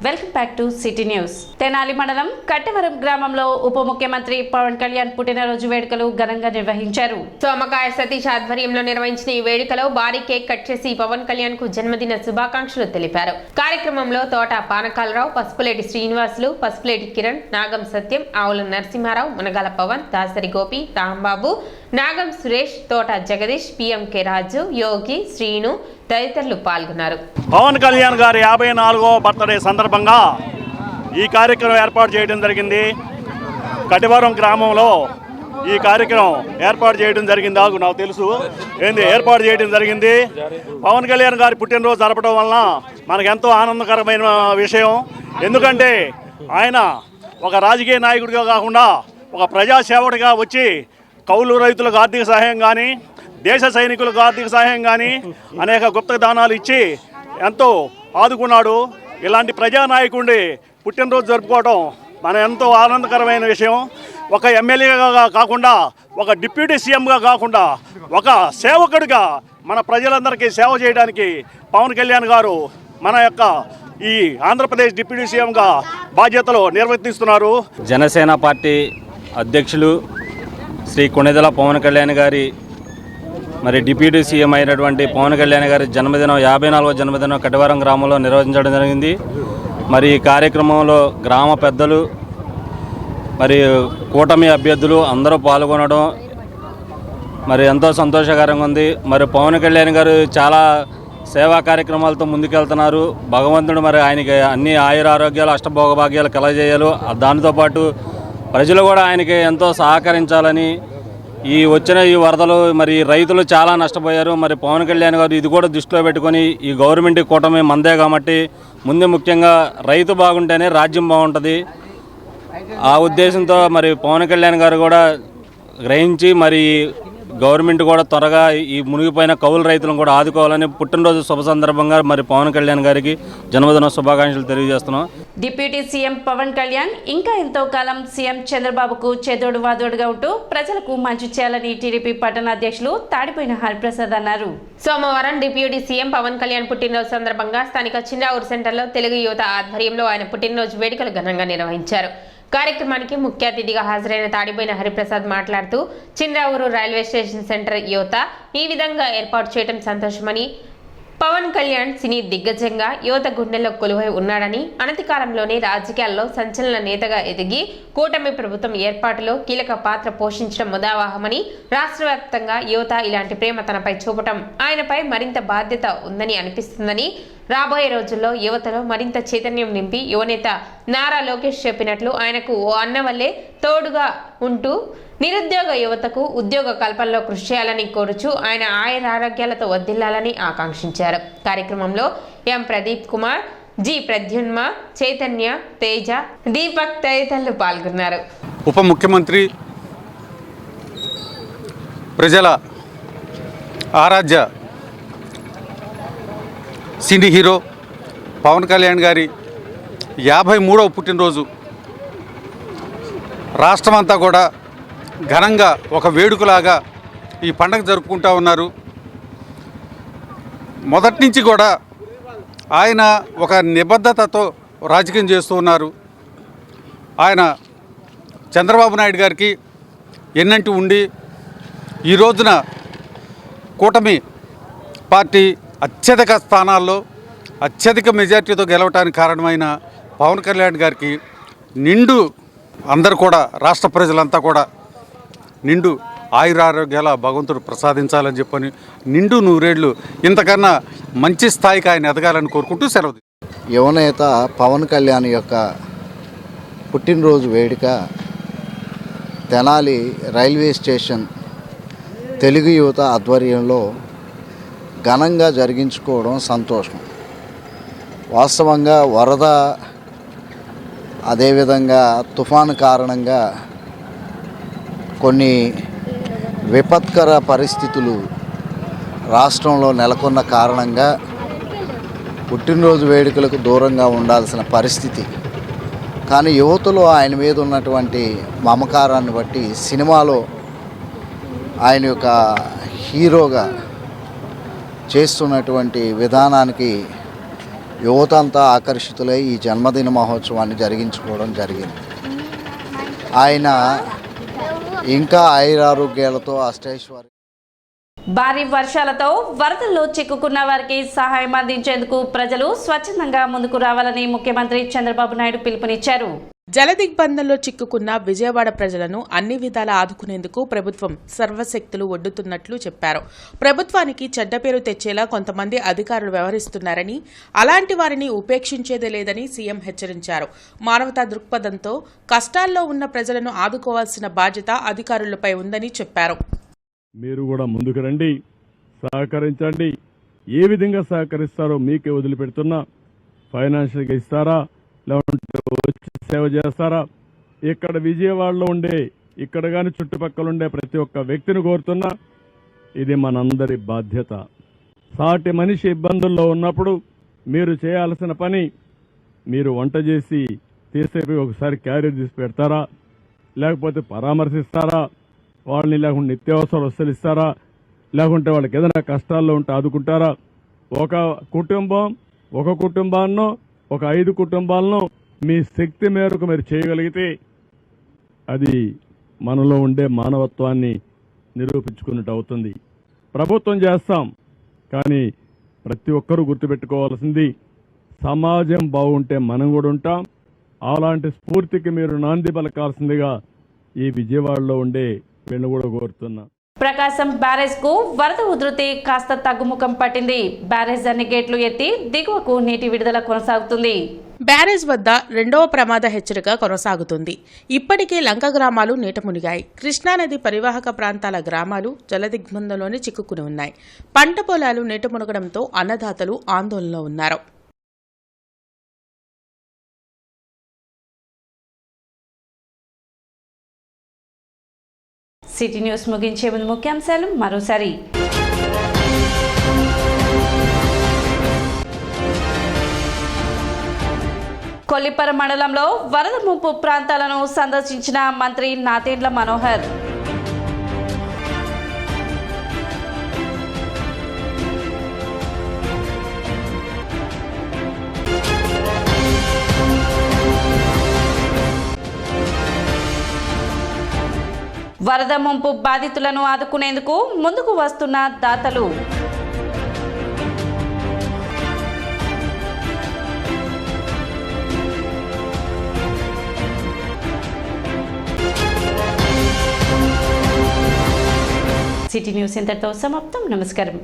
Welcome back to city news. Tenali మండలం కట్టవరం గ్రామంలో ఉప ముఖ్యమంత్రి పవన్ కళ్యాణ్ పుట్టినరోజు వేడుకలు ఘనంగా నిర్వహించారు. సోమకాయ సతీష్ ఆధ్వర్యంలో నిర్వహించిన ఈ వేడుకలో భారీ కేక్ కట్ చేసి పవన్ కళ్యాణ్ కు జన్మదిన శుభాకాంక్షలు తెలిపారు. కార్యక్రమంలో తోట పానకాలరావు, పసుపులేటి శ్రీనివాసులు, పసుపులేటి కిరణ్, నాగం సత్యం, ఆవుల నరసింహారావు, మునగాల పవన్, దాసరి గోపి, రాంబాబు, నాగం సురేష్, తోట జగదీష్, పిఎంకే రాజు, యోగి, శ్రీను తదితరులు పాల్గొన్నారు. పవన్ కళ్యాణ్ గారి 54వ బర్త్డే సందర్భంగా ఈ కార్యక్రమం ఏర్పాటు చేయడం జరిగింది. కటివరం గ్రామంలో ఈ కార్యక్రమం ఏర్పాటు చేయడం జరిగింది. నాకు తెలుసు ఏర్పాటు చేయడం జరిగింది. పవన్ కళ్యాణ్ గారి పుట్టినరోజు జరపడం వలన మనకు ఎంతో ఆనందకరమైన విషయం. ఎందుకంటే ఆయన ఒక రాజకీయ నాయకుడిగా కాకుండా ఒక ప్రజాసేవకుడిగా వచ్చి కౌలు రైతులకు ఆర్థిక సహాయం కానీ, దేశ సైనికులకు ఆర్థిక సహాయం కానీ అనేక గుప్త దానాలు ఇచ్చి ఎంతో ఆదుకున్నాడు. ఇలాంటి ప్రజానాయకుడి పుట్టినరోజు జరుపుకోవడం మన ఎంతో ఆనందకరమైన విషయం. ఒక ఎమ్మెల్యేగా కాకుండా, ఒక డిప్యూటీ సీఎంగా కాకుండా, ఒక సేవకుడిగా మన ప్రజలందరికీ సేవ చేయడానికి పవన్ కళ్యాణ్ గారు మన యొక్క ఈ ఆంధ్రప్రదేశ్ డిప్యూటీ సీఎంగా బాధ్యతలు నిర్వర్తిస్తున్నారు. జనసేన పార్టీ అధ్యక్షులు శ్రీ కొణిదెల పవన్ కళ్యాణ్ గారి డిప్యూటీ సీఎం అయినటువంటి పవన్ కళ్యాణ్ గారి జన్మదినం 54వ జన్మదినం కటివరం గ్రామంలో నిర్వహించడం జరిగింది. ఈ కార్యక్రమంలో గ్రామ పెద్దలు కూటమి అభ్యర్థులు అందరూ పాల్గొనడం ఎంతో సంతోషకరంగా ఉంది. పవన్ కళ్యాణ్ గారు చాలా సేవా కార్యక్రమాలతో ముందుకెళ్తున్నారు. భగవంతుడు ఆయనకి అన్ని ఆయురారోగ్యాలు, అష్టభోగభాగ్యాలు కలగజేయాలి. దానితోపాటు ప్రజలు కూడా ఆయనకి ఎంతో సహకరించాలని, ఈ వచ్చిన ఈ వరదలు రైతులు చాలా నష్టపోయారు. పవన్ కళ్యాణ్ గారు ఇది కూడా దృష్టిలో పెట్టుకొని ఈ గవర్నమెంట్ కూటమి మందే కాబట్టి ముందు ముఖ్యంగా రైతు బాగుంటేనే రాజ్యం బాగుంటుంది. ఆ ఉద్దేశంతో పవన్ కళ్యాణ్ గారు కూడా గ్రహించి గవర్నమెంట్ కూడా త్వరగా ఈ మునిగిపోయిన కౌలు రైతులను కూడా ఆదుకోవాలని పుట్టినరోజు శుభ సందర్భంగా పవన్ కళ్యాణ్ గారికి జన్మదిన శుభాకాంక్షలు తెలియజేస్తున్నాం. డిప్యూటీ సీఎం పవన్ కళ్యాణ్ ఇంకా ఎంతో కాలం సీఎం చంద్రబాబుకు చేదోడు వాదోడుగా ఉంటూ ప్రజలకు మంచి చేయాలని టీడీపీ పట్టణ అధ్యక్షులు తాడిపోయిన హరిప్రసాద్ అన్నారు. సోమవారం డిప్యూటీ సీఎం పవన్ కళ్యాణ్ పుట్టినరోజు సందర్భంగా స్థానిక చిన్నావూరు సెంటర్లో తెలుగు యువత ఆధ్వర్యంలో ఆయన పుట్టినరోజు వేడుకలు ఘనంగా నిర్వహించారు. కార్యక్రమానికి ముఖ్య అతిథిగా హాజరైన తాడిపోయిన హరిప్రసాద్ మాట్లాడుతూ చిన్నావూరు రైల్వే స్టేషన్ సెంటర్ యువత ఈ విధంగా ఏర్పాటు చేయడం సంతోషమని, పవన్ కళ్యాణ్ సినీ దిగ్గజంగా యువత గుండెల్లో కొలువై ఉన్నాడని, అనతి కాలంలోనే రాజకీయాల్లో సంచలన నేతగా ఎదిగి కూటమి ప్రభుత్వం ఏర్పాటులో కీలక పాత్ర పోషించడం ముదావాహమని, రాష్ట్ర వ్యాప్తంగా యువత ఇలాంటి ప్రేమ తనపై చూపటం ఆయనపై మరింత బాధ్యత ఉందని అనిపిస్తుందని, రాబోయే రోజుల్లో యువతలో మరింత చైతన్యం నింపి యువనేత నారా లోకేష్ చెప్పినట్లు ఆయనకు ఓ అన్న వల్లే తోడుగా ఉంటూ నిరుద్యోగ యువతకు ఉద్యోగ కల్పనలో కృషి చేయాలని కోరుచు ఆయన ఆయురారోగ్యాలతో వర్ధిల్లాలని ఆకాంక్షించారు. కార్యక్రమంలో ఎం ప్రదీప్ కుమార్, జి ప్రద్యున్మ, చైతన్య, తేజ, దీపక్ తదితరులు పాల్గొన్నారు. ఉప ముఖ్యమంత్రి, ప్రజల ఆరాధ్య సినీ హీరో పవన్ కళ్యాణ్ గారి 53వ పుట్టినరోజు రాష్ట్రమంతా కూడా ఘనంగా ఒక వేడుకలాగా ఈ పండగ జరుపుకుంటూ ఉన్నారు. మొదటి నుంచి కూడా ఆయన ఒక నిబద్ధతతో రాజకీయం చేస్తూ ఉన్నారు. ఆయన చంద్రబాబు నాయుడు గారికి ఎన్నంటి ఉండి ఈ రోజున కూటమి పార్టీ అత్యధిక స్థానాల్లో అత్యధిక మెజార్టీతో గెలవటానికి కారణమైన పవన్ కళ్యాణ్ గారికి నిండు అందరూ కూడా రాష్ట్ర ప్రజలంతా కూడా నిండు ఆయురారోగ్యాల భగవంతుడు ప్రసాదించాలని చెప్పని నిండు నూరేళ్లు ఇంతకన్నా మంచి స్థాయికి ఆయన ఎదగాలని కోరుకుంటూ సెలవు. యువనేత పవన్ కళ్యాణ్ యొక్క పుట్టినరోజు వేడుక తెనాలి రైల్వే స్టేషన్ తెలుగు యువత ఆధ్వర్యంలో ఘనంగా జరిగించుకోవడం సంతోషం. వాస్తవంగా వరద, అదేవిధంగా తుఫాను కారణంగా కొన్ని విపత్కర పరిస్థితులు రాష్ట్రంలో నెలకొన్న కారణంగా పుట్టినరోజు వేడుకలకు దూరంగా ఉండాల్సిన పరిస్థితి. కానీ యువతలో ఆయన మీద ఉన్నటువంటి మమకారాన్ని బట్టి సినిమాలో ఆయన యొక్క హీరోగా చేస్తున్నటువంటి విధానానికి యువత అంతా ఆకర్షితులై ఈ జన్మదిన మహోత్సవాన్ని జరిగించుకోవడం జరిగింది. ఆయన ఇంకా ఆయురారోగ్యాలతో అష్టైశ్వర్య. భారీ వర్షాలతో వరదల్లో చిక్కుకున్న వారికి సహాయం అందించేందుకు ప్రజలు స్వచ్ఛందంగా ముందుకు రావాలని ముఖ్యమంత్రి చంద్రబాబు నాయుడు పిలుపునిచ్చారు. జలదిగ్బంధంలో చిక్కుకున్న విజయవాడ ప్రజలను అన్ని విధాలా ఆదుకునేందుకు ప్రభుత్వం సర్వశక్తులు ఒడ్డుతున్నట్లు చెప్పారు. ప్రభుత్వానికి చెడ్డ పేరు తెచ్చేలా కొంతమంది అధికారులు వ్యవహరిస్తున్నారని, అలాంటి వారిని ఉపేక్షించేదే లేదని సీఎం హెచ్చరించారు. మానవతా దృక్పథంతో కష్టాల్లో ఉన్న ప్రజలను ఆదుకోవాల్సిన బాధ్యత అధికారులపై ఉందని చెప్పారు. మీరు కూడా ముందుకు రండి, సహకరించండి. ఏ విధంగా సహకరిస్తారో మీకే వదిలిపెడుతున్నా. ఫైనాన్షియల్గా ఇస్తారా, లేకుంటే వచ్చి సేవ చేస్తారా? ఇక్కడ విజయవాడలో ఉండే, ఇక్కడ కానీ చుట్టుపక్కల ఉండే ప్రతి ఒక్క వ్యక్తిని కోరుతున్నా, ఇది మనందరి బాధ్యత. సాటి మనిషి ఇబ్బందుల్లో ఉన్నప్పుడు మీరు చేయాల్సిన పని, మీరు వంట చేసి తీసేపోయి ఒకసారి క్యారియర్ తీసి పెడతారా, లేకపోతే పరామర్శిస్తారా, వాళ్ళని లేకుంటే నిత్యావసర వస్తువులు ఇస్తారా, లేకుంటే వాళ్ళకి ఏదైనా కష్టాల్లో ఉంటే ఆదుకుంటారా? ఒక కుటుంబాన్నో ఒక 5 కుటుంబాలను మీ శక్తి మేరకు మీరు చేయగలిగితే అది మనలో ఉండే మానవత్వాన్ని నిరూపించుకున్నట్టు అవుతుంది. ప్రభుత్వం చేస్తాం, కానీ ప్రతి ఒక్కరూ గుర్తుపెట్టుకోవాల్సింది, సమాజం బాగుంటే మనం కూడా ఉంటాం. అలాంటి స్ఫూర్తికి మీరు నాంది పలకాల్సిందిగా ఈ విజయవాడలో ఉండే వీళ్ళు కూడా కోరుతున్నా. ప్రకాశం బ్యారేజ్ కు వరద ఉధృతి కాస్త తగ్గుముఖం పట్టింది. బ్యారేజ్ అన్ని గేట్లు ఎత్తి దిగువకు నీటి విడుదల కొనసాగుతుంది. బ్యారేజ్ వద్ద 2వ ప్రమాద హెచ్చరిక కొనసాగుతుంది. ఇప్పటికే లంక గ్రామాలు నీట మునిగాయి. కృష్ణానది పరివాహక ప్రాంతాల గ్రామాలు జలదిగ్బంధంలోనే చిక్కుకుని ఉన్నాయి. పంట పొలాలు నీట మునగడంతో అన్నదాతలు ఆందోళనలో ఉన్నారు. సిటీ న్యూస్ ముగించే ముందు ముఖ్యాంశాలు మరోసారి. కొల్లిపర మండలంలో వరద ముంపు ప్రాంతాలను సందర్శించిన మంత్రి నాదెండ్ల మనోహర్. వరద ముంపు బాధితులను ఆదుకునేందుకు ముందుకు వస్తున్న దాతలు. సిటీ న్యూస్ ఇంతటితో సమాప్తం. నమస్కారం.